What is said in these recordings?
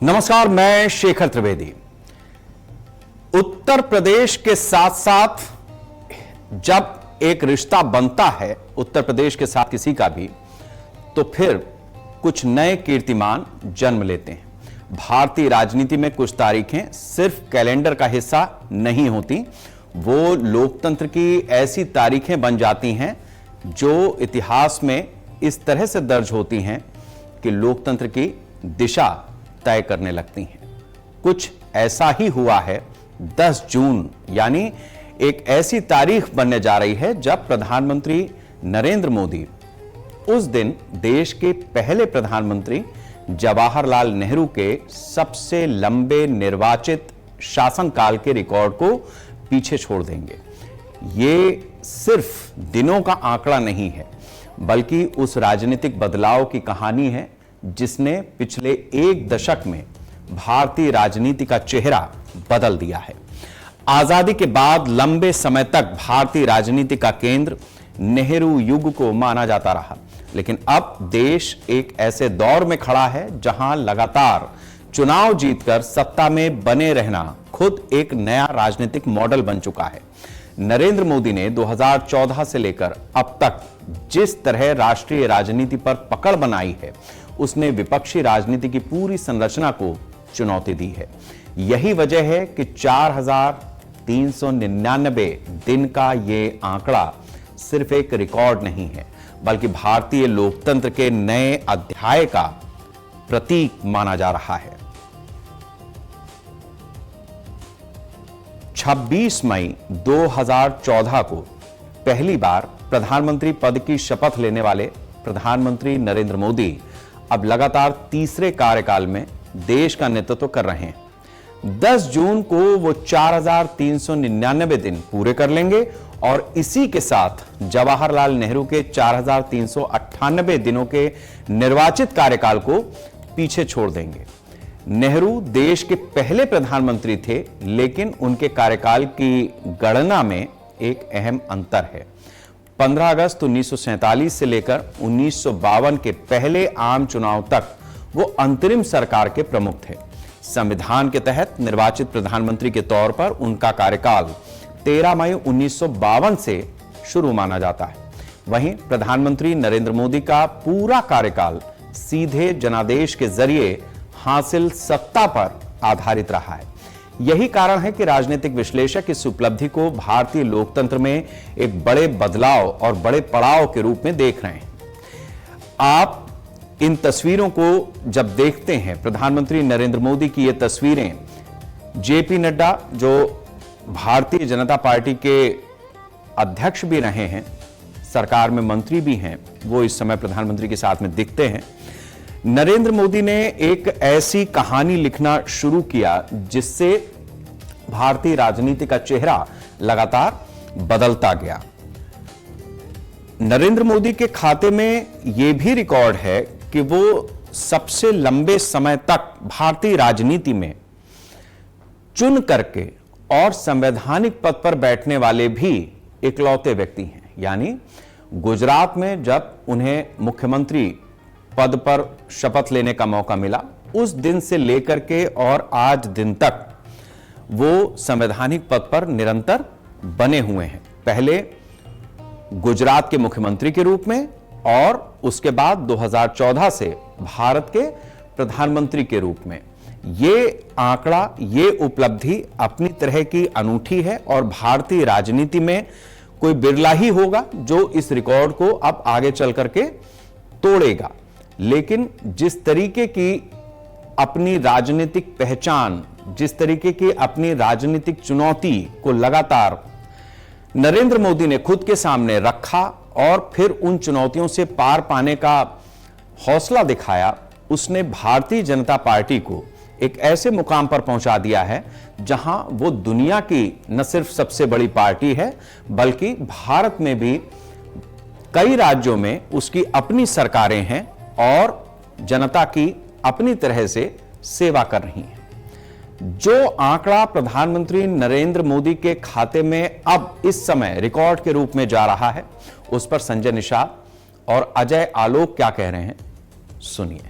नमस्कार, मैं शेखर त्रिवेदी। उत्तर प्रदेश के साथ साथ जब एक रिश्ता बनता है उत्तर प्रदेश के साथ किसी का भी, तो फिर कुछ नए कीर्तिमान जन्म लेते हैं। भारतीय राजनीति में कुछ तारीखें सिर्फ कैलेंडर का हिस्सा नहीं होती, वो लोकतंत्र की ऐसी तारीखें बन जाती हैं जो इतिहास में इस तरह से दर्ज होती हैं कि लोकतंत्र की दिशा तय करने लगती हैं। कुछ ऐसा ही हुआ है 10 जून, यानी एक ऐसी तारीख बनने जा रही है जब प्रधानमंत्री नरेंद्र मोदी उस दिन देश के पहले प्रधानमंत्री जवाहरलाल नेहरू के सबसे लंबे निर्वाचित शासनकाल के रिकॉर्ड को पीछे छोड़ देंगे। ये सिर्फ दिनों का आंकड़ा नहीं है, बल्कि उस राजनीतिक बदलाव की कहानी है जिसने पिछले एक दशक में भारतीय राजनीति का चेहरा बदल दिया है। आजादी के बाद लंबे समय तक भारतीय राजनीति का केंद्र नेहरू युग को माना जाता रहा, लेकिन अब देश एक ऐसे दौर में खड़ा है जहां लगातार चुनाव जीतकर सत्ता में बने रहना खुद एक नया राजनीतिक मॉडल बन चुका है। नरेंद्र मोदी ने 2014 से लेकर अब तक जिस तरह राष्ट्रीय राजनीति पर पकड़ बनाई है, उसने विपक्षी राजनीति की पूरी संरचना को चुनौती दी है। यही वजह है कि 4399 दिन का ये आंकड़ा सिर्फ एक रिकॉर्ड नहीं है, बल्कि भारतीय लोकतंत्र के नए अध्याय का प्रतीक माना जा रहा है। 26 मई 2014 को पहली बार प्रधानमंत्री पद की शपथ लेने वाले प्रधानमंत्री नरेंद्र मोदी अब लगातार तीसरे कार्यकाल में देश का नेतृत्व कर रहे हैं। 10 जून को वो 4399 दिन पूरे कर लेंगे और इसी के साथ जवाहरलाल नेहरू के 4398 दिनों के निर्वाचित कार्यकाल को पीछे छोड़ देंगे। नेहरू देश के पहले प्रधानमंत्री थे, लेकिन उनके कार्यकाल की गणना में एक अहम अंतर है। 15 अगस्त 1947 से लेकर 1952 के पहले आम चुनाव तक वो अंतरिम सरकार के प्रमुख थे। संविधान के तहत निर्वाचित प्रधानमंत्री के तौर पर उनका कार्यकाल 13 मई 1952 से शुरू माना जाता है। वहीं प्रधानमंत्री नरेंद्र मोदी का पूरा कार्यकाल सीधे जनादेश के जरिए हासिल सत्ता पर आधारित रहा है। यही कारण है कि राजनीतिक विश्लेषक इस उपलब्धि को भारतीय लोकतंत्र में एक बड़े बदलाव और बड़े पड़ाव के रूप में देख रहे हैं। आप इन तस्वीरों को जब देखते हैं, प्रधानमंत्री नरेंद्र मोदी की ये तस्वीरें, जेपी नड्डा जो भारतीय जनता पार्टी के अध्यक्ष भी रहे हैं, सरकार में मंत्री भी हैं, वो इस समय प्रधानमंत्री के साथ में दिखते हैं। नरेंद्र मोदी ने एक ऐसी कहानी लिखना शुरू किया जिससे भारतीय राजनीति का चेहरा लगातार बदलता गया। नरेंद्र मोदी के खाते में यह भी रिकॉर्ड है कि वो सबसे लंबे समय तक भारतीय राजनीति में चुन करके और संवैधानिक पद पर बैठने वाले भी इकलौते व्यक्ति हैं। यानी गुजरात में जब उन्हें मुख्यमंत्री पद पर शपथ लेने का मौका मिला, उस दिन से लेकर के और आज दिन तक वो संवैधानिक पद पर निरंतर बने हुए हैं। पहले गुजरात के मुख्यमंत्री के रूप में और उसके बाद 2014 से भारत के प्रधानमंत्री के रूप में। ये आंकड़ा, ये उपलब्धि अपनी तरह की अनूठी है और भारतीय राजनीति में कोई बिरला ही होगा जो इस रिकॉर्ड को अब आगे चल करके तोड़ेगा। लेकिन जिस तरीके की अपनी राजनीतिक पहचान, जिस तरीके की अपनी राजनीतिक चुनौती को लगातार नरेंद्र मोदी ने खुद के सामने रखा और फिर उन चुनौतियों से पार पाने का हौसला दिखाया, उसने भारतीय जनता पार्टी को एक ऐसे मुकाम पर पहुंचा दिया है जहां वो दुनिया की न सिर्फ सबसे बड़ी पार्टी है, बल्कि भारत में भी कई राज्यों में उसकी अपनी सरकारें हैं और जनता की अपनी तरह से सेवा कर रही हैं। जो आंकड़ा प्रधानमंत्री नरेंद्र मोदी के खाते में अब इस समय रिकॉर्ड के रूप में जा रहा है, उस पर संजय निषाद और अजय आलोक क्या कह रहे हैं, सुनिए।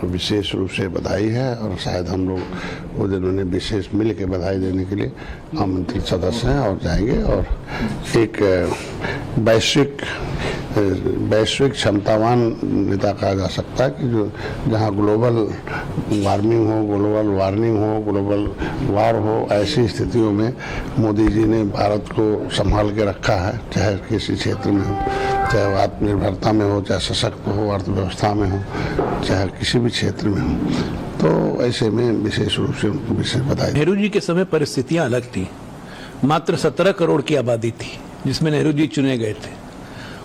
विशेष रूप से बधाई है और शायद हम लोग वो दिन उन्हें विशेष मिल के बधाई देने के लिए आमंत्रित सदस्य हैं और जाएंगे। और एक वैश्विक क्षमतावान नेता कहा जा सकता है कि जो जहाँ ग्लोबल वार्मिंग हो, ग्लोबल वार्निंग हो, ग्लोबल वार हो, ऐसी स्थितियों में मोदी जी ने भारत को संभाल के रखा है, चाहे किसी क्षेत्र में हो, चाहे वो आत्मनिर्भरता में हो, चाहे सशक्त हो, अर्थव्यवस्था में हो, चाहे किसी भी क्षेत्र में हो। तो ऐसे में विशेष रूप से उनको विशेष बधाई। नेहरू जी के समय परिस्थितियां अलग थी। मात्र 17 करोड़ की आबादी थी जिसमें नेहरू जी चुने गए थे।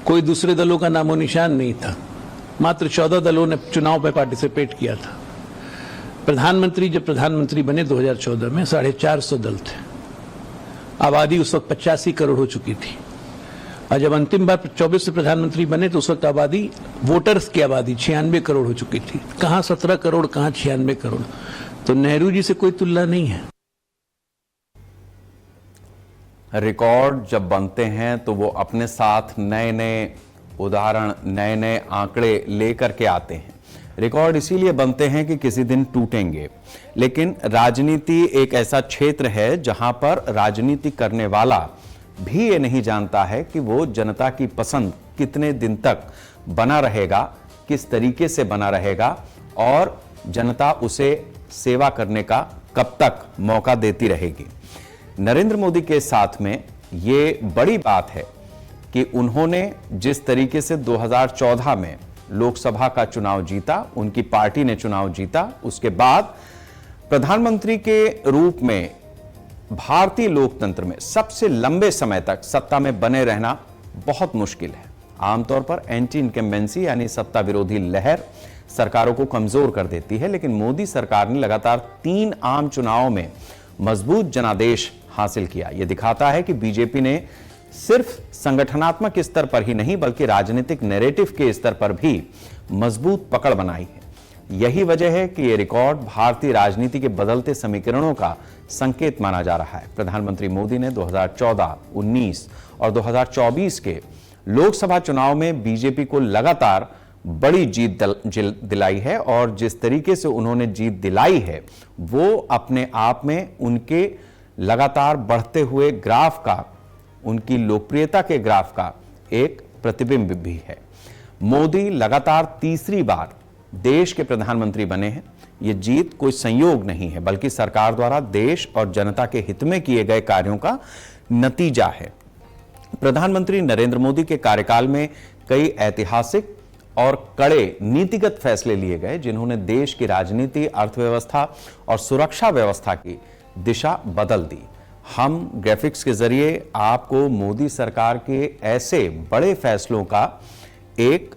कोई दूसरे दलों का नामो निशान नहीं था। मात्र 14 दलों ने चुनाव में पार्टिसिपेट किया था। जब प्रधानमंत्री बने 2014 में 450 दल थे। आबादी उस वक्त 85 करोड़ हो चुकी थी। और जब अंतिम बार 24 से प्रधानमंत्री बने तो उस वक्त आबादी, वोटर्स की आबादी 96 करोड़ हो चुकी थी। कहां 17 करोड़, कहां 96 करोड़। तो नेहरू जी से कोई तुलना नहीं है। रिकॉर्ड जब बनते हैं तो वो अपने साथ नए नए उदाहरण, नए नए आंकड़े लेकर के आते हैं। रिकॉर्ड इसीलिए बनते हैं कि किसी दिन टूटेंगे। लेकिन राजनीति एक ऐसा क्षेत्र है जहां पर राजनीति करने वाला भी ये नहीं जानता है कि वो जनता की पसंद कितने दिन तक बना रहेगा, किस तरीके से बना रहेगा और जनता उसे सेवा करने का कब तक मौका देती रहेगी। नरेंद्र मोदी के साथ में ये बड़ी बात है कि उन्होंने जिस तरीके से 2014 में लोकसभा का चुनाव जीता, उनकी पार्टी ने चुनाव जीता, उसके बाद प्रधानमंत्री के रूप में भारतीय लोकतंत्र में सबसे लंबे समय तक सत्ता में बने रहना बहुत मुश्किल है। आमतौर पर एंटी इनकम्बेंसी यानी सत्ता विरोधी लहर सरकारों को कमजोर कर देती है, लेकिन मोदी सरकार ने लगातार 3 आम चुनावों में मजबूत जनादेश हासिल किया। यह दिखाता है कि बीजेपी ने सिर्फ संगठनात्मक स्तर पर ही नहीं बल्कि राजनीतिक नैरेटिव के स्तर पर भी मजबूत पकड़ बनाई है। यही वजह है कि यह रिकॉर्ड भारतीय राजनीति के बदलते समीकरणों का संकेत माना जा रहा है। प्रधानमंत्री मोदी ने 2014, 19 और 2024 के लोकसभा चुनाव में बीजेपी को लगातार बड़ी जीत दिलाई है और जिस तरीके से उन्होंने जीत दिलाई है वो अपने आप में उनके लगातार बढ़ते हुए ग्राफ का, उनकी लोकप्रियता के ग्राफ का एक प्रतिबिंब भी है। मोदी लगातार तीसरी बार देश के प्रधानमंत्री बने हैं। यह जीत कोई संयोग नहीं है बल्कि सरकार द्वारा देश और जनता के हित में किए गए कार्यों का नतीजा है। प्रधानमंत्री नरेंद्र मोदी के कार्यकाल में कई ऐतिहासिक और कड़े नीतिगत फैसले लिए गए जिन्होंने देश की राजनीति, अर्थव्यवस्था और सुरक्षा व्यवस्था की दिशा बदल दी। हम ग्राफिक्स के जरिए आपको मोदी सरकार के ऐसे बड़े फैसलों का एक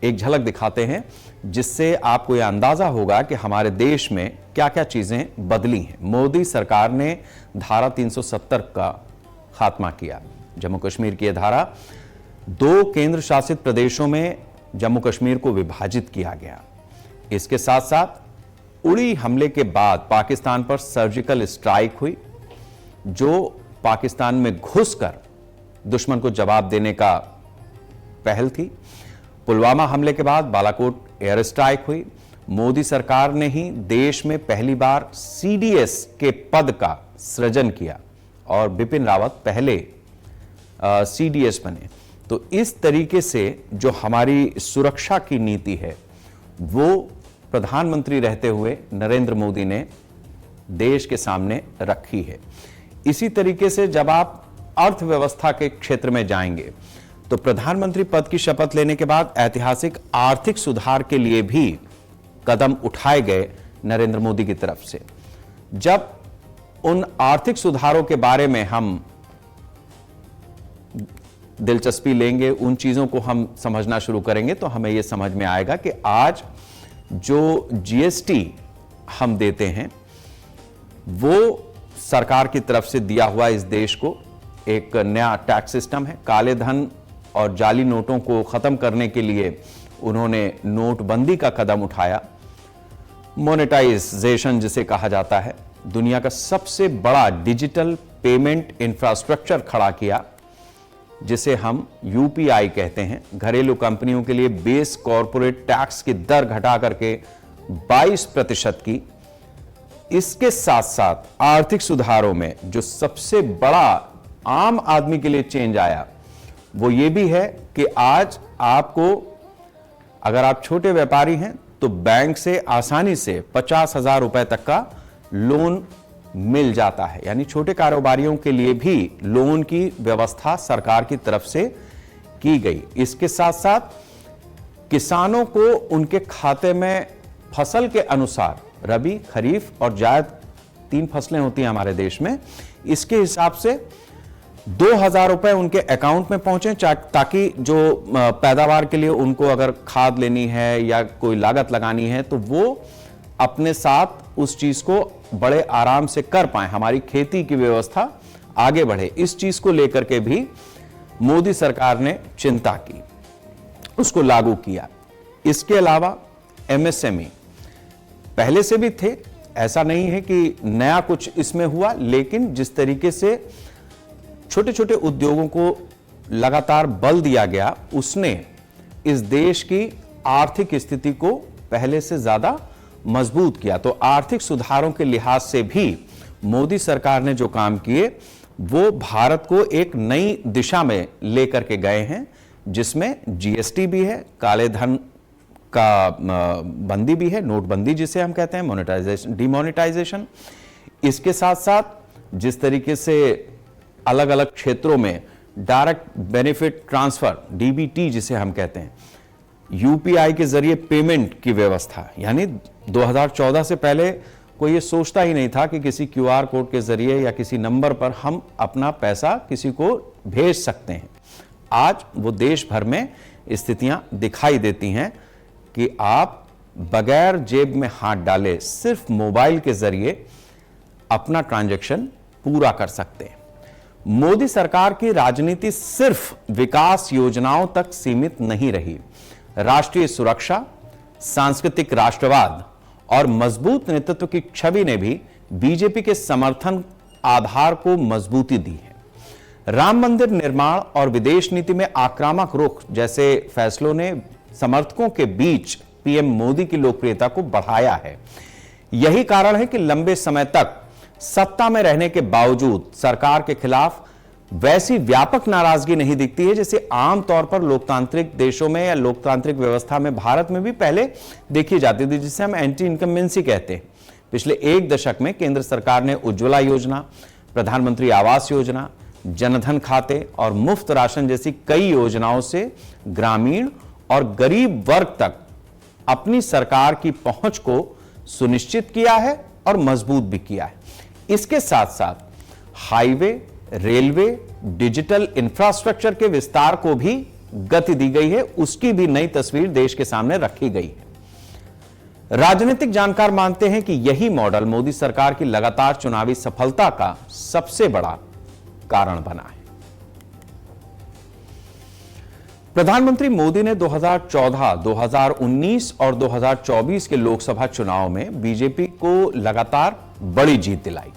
झलक दिखाते हैं जिससे आपको यह अंदाजा होगा कि हमारे देश में क्या क्या चीजें बदली हैं। मोदी सरकार ने धारा 370 का खात्मा किया। जम्मू कश्मीर की यह धारा 2 केंद्र शासित प्रदेशों में जम्मू कश्मीर को विभाजित किया गया। इसके साथ साथ उड़ी हमले के बाद पाकिस्तान पर सर्जिकल स्ट्राइक हुई जो पाकिस्तान में घुसकर दुश्मन को जवाब देने का पहल थी। पुलवामा हमले के बाद बालाकोट एयर स्ट्राइक हुई। मोदी सरकार ने ही देश में पहली बार सीडीएस के पद का सृजन किया और बिपिन रावत पहले सीडीएस बने। तो इस तरीके से जो हमारी सुरक्षा की नीति है वो प्रधानमंत्री रहते हुए नरेंद्र मोदी ने देश के सामने रखी है। इसी तरीके से जब आप अर्थव्यवस्था के क्षेत्र में जाएंगे तो प्रधानमंत्री पद की शपथ लेने के बाद ऐतिहासिक आर्थिक सुधार के लिए भी कदम उठाए गए नरेंद्र मोदी की तरफ से। जब उन आर्थिक सुधारों के बारे में हम दिलचस्पी लेंगे, उन चीजों को हम समझना शुरू करेंगे तो हमें यह समझ में आएगा कि आज जो जीएसटी हम देते हैं वो सरकार की तरफ से दिया हुआ इस देश को एक नया टैक्स सिस्टम है। काले धन और जाली नोटों को खत्म करने के लिए उन्होंने नोटबंदी का कदम उठाया। मोनेटाइजेशन जिसे कहा जाता है, दुनिया का सबसे बड़ा डिजिटल पेमेंट इंफ्रास्ट्रक्चर खड़ा किया जिसे हम यूपीआई कहते हैं, घरेलू कंपनियों के लिए बेस कॉरपोरेट टैक्स की दर घटा करके 22% की। इसके साथ साथ आर्थिक सुधारों में जो सबसे बड़ा आम आदमी के लिए चेंज आया वो ये भी है कि आज आपको, अगर आप छोटे व्यापारी हैं तो बैंक से आसानी से 50,000 रुपए तक का लोन मिल जाता है। यानी छोटे कारोबारियों के लिए भी लोन की व्यवस्था सरकार की तरफ से की गई। इसके साथ साथ किसानों को उनके खाते में फसल के अनुसार, रबी, खरीफ और जायद 3 फसलें होती हैं हमारे देश में, इसके हिसाब से 2,000 रुपए उनके अकाउंट में पहुंचे, ताकि जो पैदावार के लिए उनको अगर खाद लेनी है या कोई लागत लगानी है तो वो अपने साथ उस चीज को बड़े आराम से कर पाए, हमारी खेती की व्यवस्था आगे बढ़े। इस चीज को लेकर के भी मोदी सरकार ने चिंता की, उसको लागू किया। इसके अलावा एमएसएमई पहले से भी थे, ऐसा नहीं है कि नया कुछ इसमें हुआ, लेकिन जिस तरीके से छोटे छोटे उद्योगों को लगातार बल दिया गया, उसने इस देश की आर्थिक स्थिति को पहले से ज्यादा मजबूत किया। तो आर्थिक सुधारों के लिहाज से भी मोदी सरकार ने जो काम किए वो भारत को एक नई दिशा में लेकर के गए हैं, जिसमें जीएसटी भी है, काले धन का बंदी भी है, नोटबंदी जिसे हम कहते हैं, मोनेटाइजेशन, डिमोनेटाइजेशन। इसके साथ साथ जिस तरीके से अलग अलग क्षेत्रों में डायरेक्ट बेनिफिट ट्रांसफर, डीबीटी जिसे हम कहते हैं, यूपीआई के जरिए पेमेंट की व्यवस्था, यानी 2014 से पहले कोई ये सोचता ही नहीं था कि किसी क्यूआर कोड के जरिए या किसी नंबर पर हम अपना पैसा किसी को भेज सकते हैं। आज वो देश भर में स्थितियां दिखाई देती हैं कि आप बगैर जेब में हाथ डाले सिर्फ मोबाइल के जरिए अपना ट्रांजैक्शन पूरा कर सकते हैं। मोदी सरकार की राजनीति सिर्फ विकास योजनाओं तक सीमित नहीं रही। राष्ट्रीय सुरक्षा, सांस्कृतिक राष्ट्रवाद और मजबूत नेतृत्व की छवि ने भी बीजेपी के समर्थन आधार को मजबूती दी है। राम मंदिर निर्माण और विदेश नीति में आक्रामक रुख जैसे फैसलों ने समर्थकों के बीच पीएम मोदी की लोकप्रियता को बढ़ाया है। यही कारण है कि लंबे समय तक सत्ता में रहने के बावजूद सरकार के खिलाफ वैसी व्यापक नाराजगी नहीं दिखती है जैसे आमतौर पर लोकतांत्रिक देशों में या लोकतांत्रिक व्यवस्था में भारत में भी पहले देखी जाती थी, जिसे हम एंटी इनकम्बेंसी कहते हैं। पिछले 1 दशक में केंद्र सरकार ने उज्ज्वला योजना, प्रधानमंत्री आवास योजना, जनधन खाते और मुफ्त राशन जैसी कई योजनाओं से ग्रामीण और गरीब वर्ग तक अपनी सरकार की पहुंच को सुनिश्चित किया है और मजबूत भी किया है। इसके साथ साथ हाईवे, रेलवे, डिजिटल इंफ्रास्ट्रक्चर के विस्तार को भी गति दी गई है, उसकी भी नई तस्वीर देश के सामने रखी गई है। राजनीतिक जानकार मानते हैं कि यही मॉडल मोदी सरकार की लगातार चुनावी सफलता का सबसे बड़ा कारण बना है। प्रधानमंत्री मोदी ने 2014, 2019 और 2024 के लोकसभा चुनाव में बीजेपी को लगातार बड़ी जीत दिलाई।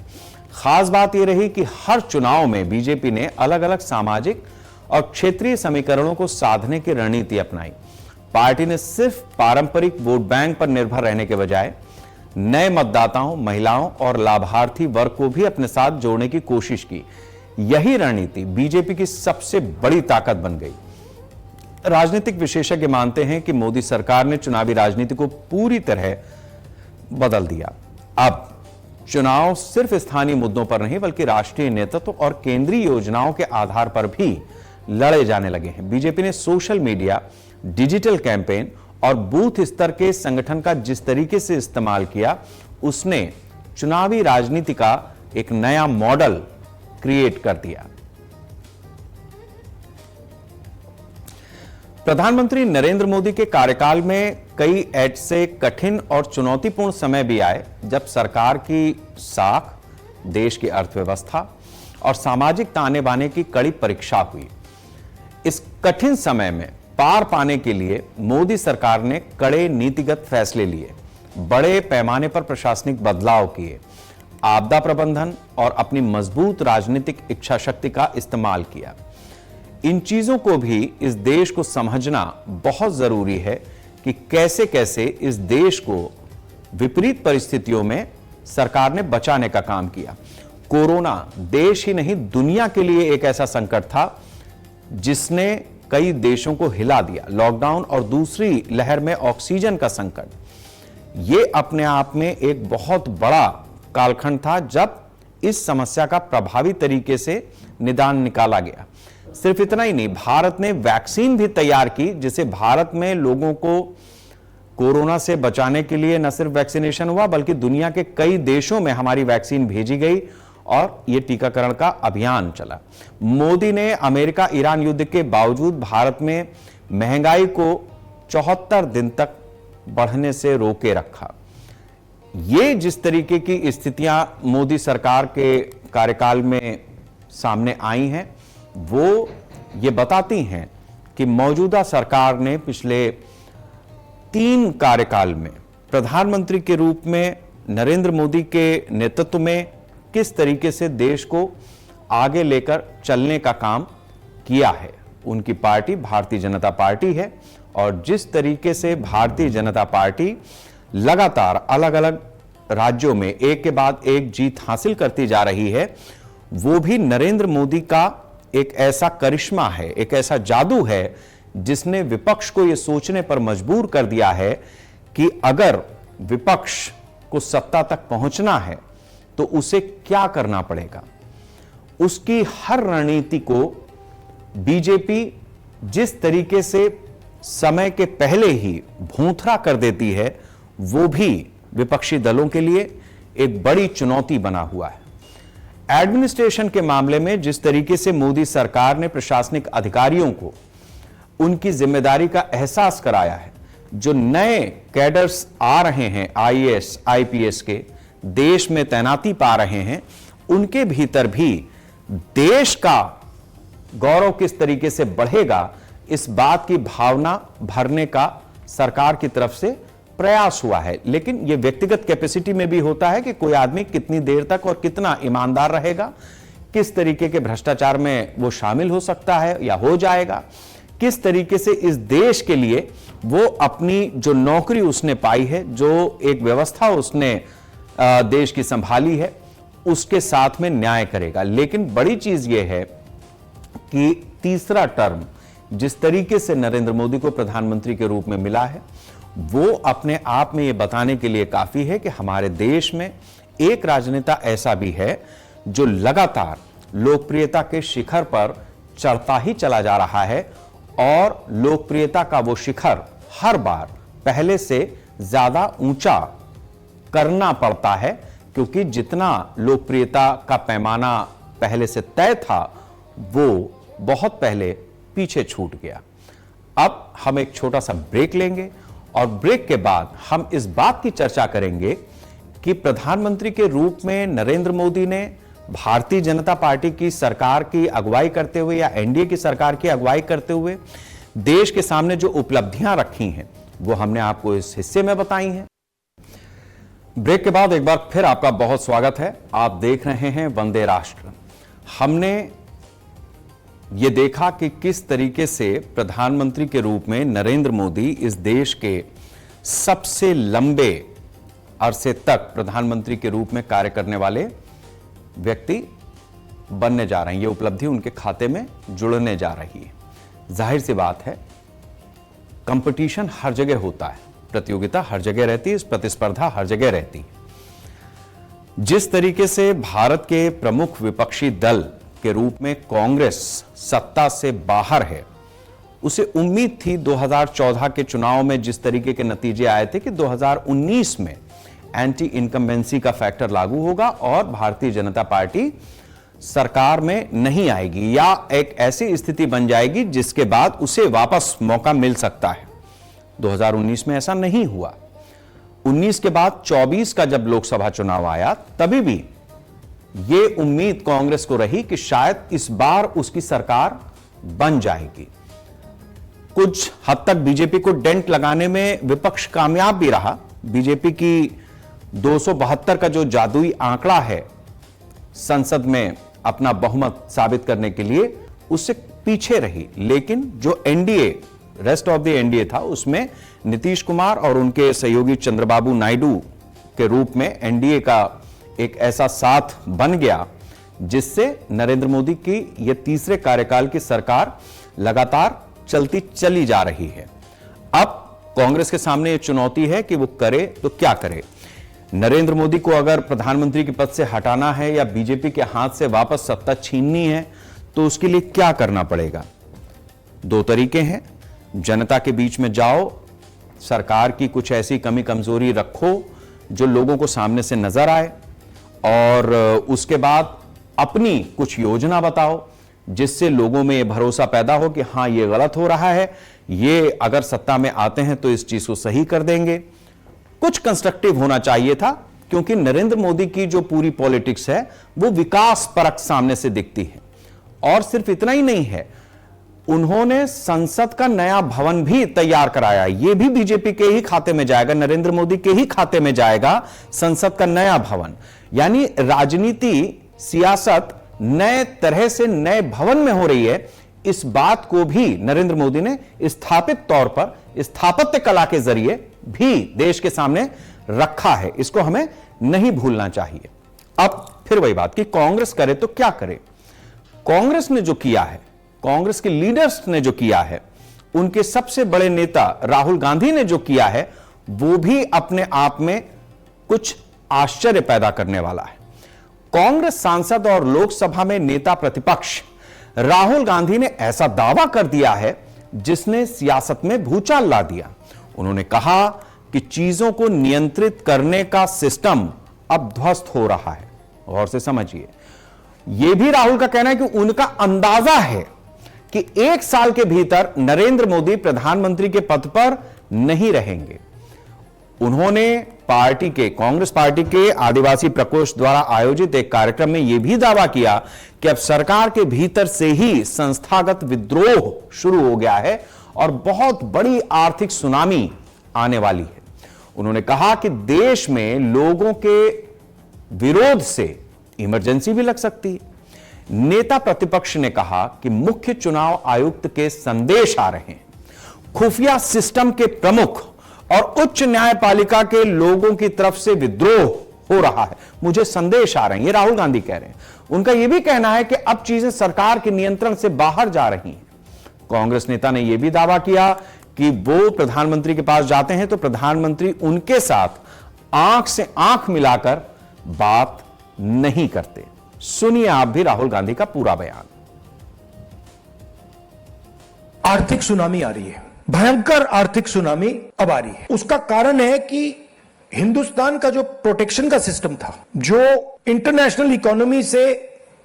खास बात यह रही कि हर चुनाव में बीजेपी ने अलग अलग सामाजिक और क्षेत्रीय समीकरणों को साधने की रणनीति अपनाई। पार्टी ने सिर्फ पारंपरिक वोट बैंक पर निर्भर रहने के बजाय नए मतदाताओं, महिलाओं और लाभार्थी वर्ग को भी अपने साथ जोड़ने की कोशिश की। यही रणनीति बीजेपी की सबसे बड़ी ताकत बन गई। राजनीतिक विशेषज्ञ मानते हैं कि मोदी सरकार ने चुनावी राजनीति को पूरी तरह बदल दिया। अब चुनाव सिर्फ स्थानीय मुद्दों पर नहीं बल्कि राष्ट्रीय नेतृत्व और केंद्रीय योजनाओं के आधार पर भी लड़े जाने लगे हैं। बीजेपी ने सोशल मीडिया, डिजिटल कैंपेन और बूथ स्तर के संगठन का जिस तरीके से इस्तेमाल किया, उसने चुनावी राजनीति का एक नया मॉडल क्रिएट कर दिया। प्रधानमंत्री नरेंद्र मोदी के कार्यकाल में कई ऐसे कठिन और चुनौतीपूर्ण समय भी आए जब सरकार की साख, देश की अर्थव्यवस्था और सामाजिक ताने बाने की कड़ी परीक्षा हुई। इस कठिन समय में पार पाने के लिए मोदी सरकार ने कड़े नीतिगत फैसले लिए, बड़े पैमाने पर प्रशासनिक बदलाव किए, आपदा प्रबंधन और अपनी मजबूत राजनीतिक इच्छा शक्ति का इस्तेमाल किया। इन चीजों को भी इस देश को समझना बहुत जरूरी है कि कैसे कैसे इस देश को विपरीत परिस्थितियों में सरकार ने बचाने का काम किया। कोरोना देश ही नहीं दुनिया के लिए एक ऐसा संकट था जिसने कई देशों को हिला दिया। लॉकडाउन और दूसरी लहर में ऑक्सीजन का संकट, यह अपने आप में एक बहुत बड़ा कालखंड था जब इस समस्या का प्रभावी तरीके से निदान निकाला गया। सिर्फ इतना ही नहीं, भारत ने वैक्सीन भी तैयार की, जिसे भारत में लोगों को कोरोना से बचाने के लिए न सिर्फ वैक्सीनेशन हुआ बल्कि दुनिया के कई देशों में हमारी वैक्सीन भेजी गई और यह टीकाकरण का अभियान चला। मोदी ने अमेरिका ईरान युद्ध के बावजूद भारत में महंगाई को 74 दिन तक बढ़ने से रोके रखा। ये जिस तरीके की स्थितियां मोदी सरकार के कार्यकाल में सामने आई हैं, वो ये बताती हैं कि मौजूदा सरकार ने पिछले 3 कार्यकाल में प्रधानमंत्री के रूप में नरेंद्र मोदी के नेतृत्व में किस तरीके से देश को आगे लेकर चलने का काम किया है। उनकी पार्टी भारतीय जनता पार्टी है और जिस तरीके से भारतीय जनता पार्टी लगातार अलग अलग राज्यों में एक के बाद एक जीत हासिल करती जा रही है, वो भी नरेंद्र मोदी का एक ऐसा करिश्मा है, एक ऐसा जादू है जिसने विपक्ष को यह सोचने पर मजबूर कर दिया है कि अगर विपक्ष को सत्ता तक पहुंचना है तो उसे क्या करना पड़ेगा। उसकी हर रणनीति को बीजेपी जिस तरीके से समय के पहले ही भूंथरा कर देती है, वो भी विपक्षी दलों के लिए एक बड़ी चुनौती बना हुआ है। एडमिनिस्ट्रेशन के मामले में जिस तरीके से मोदी सरकार ने प्रशासनिक अधिकारियों को उनकी जिम्मेदारी का एहसास कराया है, जो नए कैडर्स आ रहे हैं आईएएस आईपीएस के, देश में तैनाती पा रहे हैं, उनके भीतर भी देश का गौरव किस तरीके से बढ़ेगा, इस बात की भावना भरने का सरकार की तरफ से प्रयास हुआ है। लेकिन यह व्यक्तिगत कैपेसिटी में भी होता है कि कोई आदमी कितनी देर तक और कितना ईमानदार रहेगा, किस तरीके के भ्रष्टाचार में वो शामिल हो सकता है या हो जाएगा, किस तरीके से इस देश के लिए वो अपनी जो नौकरी उसने पाई है, जो एक व्यवस्था उसने देश की संभाली है, उसके साथ में न्याय करेगा। लेकिन बड़ी चीज यह है कि तीसरा टर्म जिस तरीके से नरेंद्र मोदी को प्रधानमंत्री के रूप में मिला है, वो अपने आप में यह बताने के लिए काफी है कि हमारे देश में एक राजनेता ऐसा भी है जो लगातार लोकप्रियता के शिखर पर चढ़ता ही चला जा रहा है और लोकप्रियता का वो शिखर हर बार पहले से ज्यादा ऊंचा करना पड़ता है, क्योंकि जितना लोकप्रियता का पैमाना पहले से तय था वो बहुत पहले पीछे छूट गया। अब हम एक छोटा सा ब्रेक लेंगे और ब्रेक के बाद हम इस बात की चर्चा करेंगे कि प्रधानमंत्री के रूप में नरेंद्र मोदी ने भारतीय जनता पार्टी की सरकार की अगुवाई करते हुए या एनडीए की सरकार की अगुवाई करते हुए देश के सामने जो उपलब्धियां रखी हैं वो हमने आपको इस हिस्से में बताई हैं। ब्रेक के बाद एक बार फिर आपका बहुत स्वागत है। आप देख रहे हैं वंदे राष्ट्र। हमने ये देखा कि किस तरीके से प्रधानमंत्री के रूप में नरेंद्र मोदी इस देश के सबसे लंबे अरसे तक प्रधानमंत्री के रूप में कार्य करने वाले व्यक्ति बनने जा रहे हैं। ये उपलब्धि उनके खाते में जुड़ने जा रही है। जाहिर सी बात है, कंपटीशन हर जगह होता है, प्रतियोगिता हर जगह रहती है, प्रतिस्पर्धा हर जगह रहती है। जिस तरीके से भारत के प्रमुख विपक्षी दल के रूप में कांग्रेस सत्ता से बाहर है, उसे उम्मीद थी 2014 के चुनाव में जिस तरीके के नतीजे आए थे कि 2019 में एंटी इनकम्बेंसी का फैक्टर लागू होगा और भारतीय जनता पार्टी सरकार में नहीं आएगी या एक ऐसी स्थिति बन जाएगी जिसके बाद उसे वापस मौका मिल सकता है। 2019 में ऐसा नहीं हुआ। 19 के बाद 24 का जब लोकसभा चुनाव आया, तभी भी यह उम्मीद कांग्रेस को रही कि शायद इस बार उसकी सरकार बन जाएगी। कुछ हद तक बीजेपी को डेंट लगाने में विपक्ष कामयाब भी रहा। बीजेपी की 272 का जो जादुई आंकड़ा है संसद में अपना बहुमत साबित करने के लिए, उससे पीछे रही, लेकिन जो NDA, rest of the NDA था, उसमें नीतीश कुमार और उनके सहयोगी चंद्रबाबू नायडू के रूप में एनडीए का एक ऐसा साथ बन गया जिससे नरेंद्र मोदी की यह तीसरे कार्यकाल की सरकार लगातार चलती चली जा रही है। अब कांग्रेस के सामने यह चुनौती है कि वो करे तो क्या करे। नरेंद्र मोदी को अगर प्रधानमंत्री के पद से हटाना है या बीजेपी के हाथ से वापस सत्ता छीननी है तो उसके लिए क्या करना पड़ेगा। दो तरीके हैं, जनता के बीच में जाओ, सरकार की कुछ ऐसी कमी कमजोरी रखो जो लोगों को सामने से नजर आए, और उसके बाद अपनी कुछ योजना बताओ जिससे लोगों में यह भरोसा पैदा हो कि हां ये गलत हो रहा है, ये अगर सत्ता में आते हैं तो इस चीज को सही कर देंगे। कुछ कंस्ट्रक्टिव होना चाहिए था, क्योंकि नरेंद्र मोदी की जो पूरी पॉलिटिक्स है वो विकास परक सामने से दिखती है। और सिर्फ इतना ही नहीं है, उन्होंने संसद का नया भवन भी तैयार कराया, यह भी बीजेपी के ही खाते में जाएगा, नरेंद्र मोदी के ही खाते में जाएगा संसद का नया भवन। यानी राजनीति, सियासत नए तरह से नए भवन में हो रही है। इस बात को भी नरेंद्र मोदी ने स्थापित तौर पर स्थापत्य कला के जरिए भी देश के सामने रखा है, इसको हमें नहीं भूलना चाहिए। अब फिर वही बात कि कांग्रेस करे तो क्या करे। कांग्रेस ने जो किया है, कांग्रेस के लीडर्स ने जो किया है, उनके सबसे बड़े नेता राहुल गांधी ने जो किया है, वो भी अपने आप में कुछ आश्चर्य पैदा करने वाला है। कांग्रेस सांसद और लोकसभा में नेता प्रतिपक्ष राहुल गांधी ने ऐसा दावा कर दिया है जिसने सियासत में भूचाल ला दिया। उन्होंने कहा कि चीजों को नियंत्रित करने का सिस्टम अब ध्वस्त हो रहा है। गौर से समझिए, यह भी राहुल का कहना है कि उनका अंदाजा है कि 1 साल के भीतर नरेंद्र मोदी प्रधानमंत्री के पद पर नहीं रहेंगे। उन्होंने पार्टी के, कांग्रेस पार्टी के आदिवासी प्रकोष्ठ द्वारा आयोजित एक कार्यक्रम में यह भी दावा किया कि अब सरकार के भीतर से ही संस्थागत विद्रोह शुरू हो गया है और बहुत बड़ी आर्थिक सुनामी आने वाली है। उन्होंने कहा कि देश में लोगों के विरोध से इमरजेंसी भी लग सकती है। नेता प्रतिपक्ष ने कहा कि मुख्य चुनाव आयुक्त के संदेश आ रहे हैं, खुफिया सिस्टम के प्रमुख और उच्च न्यायपालिका के लोगों की तरफ से विद्रोह हो रहा है, मुझे संदेश आ रहे हैं, ये राहुल गांधी कह रहे हैं। उनका यह भी कहना है कि अब चीजें सरकार के नियंत्रण से बाहर जा रही हैं। कांग्रेस नेता ने यह भी दावा किया कि वो प्रधानमंत्री के पास जाते हैं तो प्रधानमंत्री उनके साथ आंख से आंख मिलाकर बात नहीं करते। सुनिए आप भी राहुल गांधी का पूरा बयान। आर्थिक सुनामी आ रही है, भयंकर आर्थिक सुनामी अब आ रही है। उसका कारण है कि हिंदुस्तान का जो प्रोटेक्शन का सिस्टम था, जो इंटरनेशनल इकोनॉमी से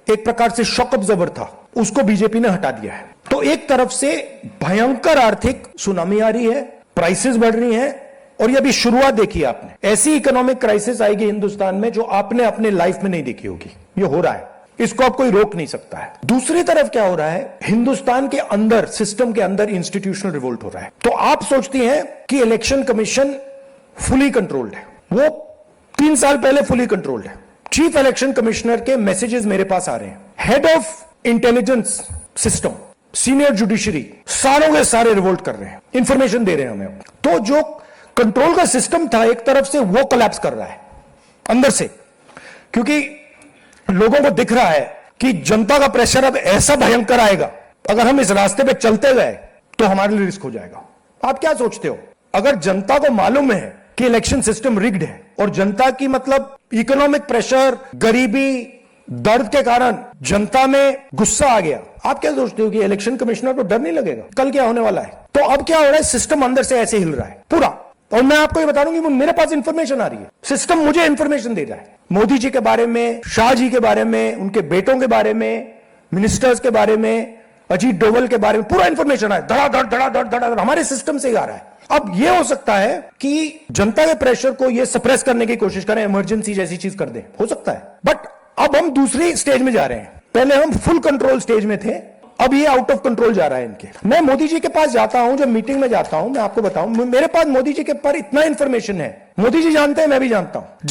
एक प्रकार से शॉक अब्जॉर्बर था, उसको बीजेपी ने हटा दिया है। तो एक तरफ से भयंकर आर्थिक सुनामी आ रही है, प्राइसेस बढ़ रही हैं, और ये अभी शुरुआत देखी आपने। ऐसी इकोनॉमिक क्राइसिस आएगी हिंदुस्तान में जो आपने अपने लाइफ में नहीं देखी होगी। ये हो रहा है, इसको अब कोई रोक नहीं सकता है। दूसरी तरफ क्या हो रहा है, हिंदुस्तान के अंदर, सिस्टम के अंदर इंस्टीट्यूशनल रिवोल्ट हो रहा है। तो आप सोचती हैं कि इलेक्शन कमीशन फुली कंट्रोल्ड है, वो 3 साल पहले फुली कंट्रोल्ड है। चीफ इलेक्शन कमिश्नर के मैसेजेस मेरे पास आ रहे हैं, head of intelligence system, senior judiciary, सारों के सारे रिवोल्ट कर रहे हैं, इंफॉर्मेशन दे रहे हैं हमें। तो जो कंट्रोल का सिस्टम था एक तरफ से, वो कोलैप्स कर रहा है अंदर से, क्योंकि लोगों को दिख रहा है कि जनता का प्रेशर अब ऐसा भयंकर आएगा, अगर हम इस रास्ते पे चलते गए तो हमारे लिए रिस्क हो जाएगा। आप क्या सोचते हो, अगर जनता को मालूम है कि इलेक्शन सिस्टम रिग्ड है और जनता की मतलब इकोनॉमिक प्रेशर, गरीबी, दर्द के कारण जनता में गुस्सा आ गया, आप क्या सोचते हो कि इलेक्शन कमिश्नर को डर नहीं लगेगा कल क्या होने वाला है? तो अब क्या हो रहा है, सिस्टम अंदर से ऐसे हिल रहा है पूरा। और मैं आपको ये बता दूं कि मेरे पास इंफॉर्मेशन आ रही है, सिस्टम मुझे इंफॉर्मेशन दे रहा है, मोदी जी के बारे में, शाह जी के बारे में, उनके बेटों के बारे में, मिनिस्टर्स के बारे में, अजीत डोवल के बारे में, पूरा इंफॉर्मेशन है, धड़ाधड़ धड़ाधड़ धड़ाधड़ हमारे सिस्टम से आ रहा है। अब यह हो सकता है कि जनता के प्रेशर को यह सप्रेस करने की कोशिश करें, इमरजेंसी जैसी चीज कर दें, हो सकता है। बट अब हम दूसरी स्टेज में जा रहे हैं, पहले हम फुल कंट्रोल स्टेज में थे, अब ये आउट ऑफ कंट्रोल जा रहा है इनके। मैं मोदी जी के पास जाता हूं, जब मीटिंग में जाता हूं, मैं आपको बताऊं, मेरे पास मोदी जी के पर इतना इंफॉर्मेशन है, मोदी जी जानते हैं, मैं भी जानता हूं।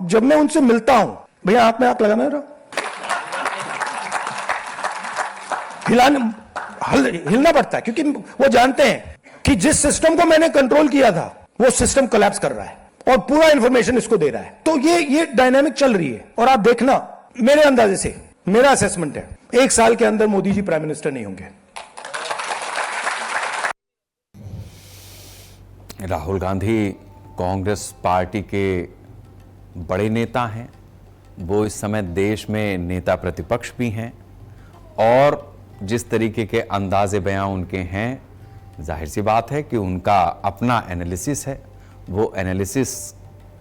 जब मैं उनसे मिलता हूं, भैया आंख में आंख लगाना रहा, हिलाने, हिलना पड़ता है, क्योंकि वो जानते हैं कि जिस सिस्टम को मैंने कंट्रोल किया था वो सिस्टम कोलैप्स कर रहा है और पूरा इंफॉर्मेशन इसको दे रहा है। तो ये डायनामिक चल रही है। और आप देखना, मेरे अंदाजे से, मेरा असेसमेंट है, 1 साल के अंदर मोदी जी प्राइम मिनिस्टर नहीं होंगे। राहुल गांधी कांग्रेस पार्टी के बड़े नेता हैं। वो इस समय देश में नेता प्रतिपक्ष भी हैं और जिस तरीके के अंदाजे बयां उनके हैं, जाहिर सी बात है कि उनका अपना एनालिसिस है। वो एनालिसिस